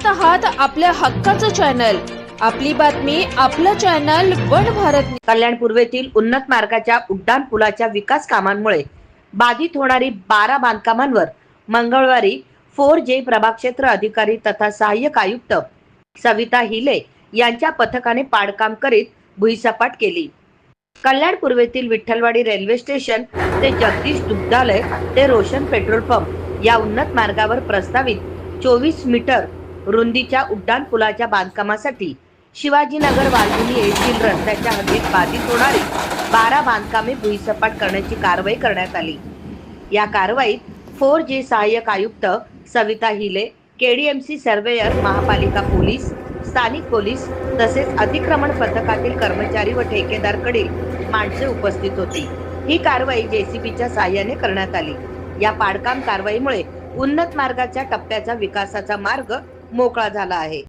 आहात आपल्या हक्काचं चॅनल, आपली बातमी आपलं चॅनल वन भारत। कल्याण पूर्वेतील उन्नत मार्गाच्या उड्डाण पुलाच्या विकास कामांमुळे बाधित होणारी 12 बांधकामांवर मंगळवारी 4J प्रभाग क्षेत्र अधिकारी तथा सहाय्यक आयुक्त सविता हिले यांच्या पथकाने पाडकाम करीत भुईसपाट केली। कल्याण पूर्वेतील विठ्ठलवाडी रेल्वे स्टेशन ते जगदीश दुग्धालय ते रोशन पेट्रोल पंप या उन्नत मार्गावर प्रस्तावित 24 मीटर रुंदीच्या उड्डाण पुलाच्या बांधकामासाठी शिवाजीनगर वालधुनी येथील रस्त्याच्या हद्दीत बाधित होणारी 12 बांधकामे भुईसपाट करण्याची कारवाई करण्यात आली। या कारवाईत 4J सहाय्यक आयुक्त सविता हिले, KDMC सर्वेयर, महापालिका पोलीस, स्थानिक पोलीस तसेच अतिक्रमण पथकातील कर्मचारी व ठेकेदारकडील माणसे उपस्थित होती। ही कारवाई JCBच्या सहाय्याने करण्यात आली। या पाडकाम कारवाईमुळे उन्नत मार्गाच्या टप्प्याचा विकासाचा मार्ग मोकळा झाला आहे।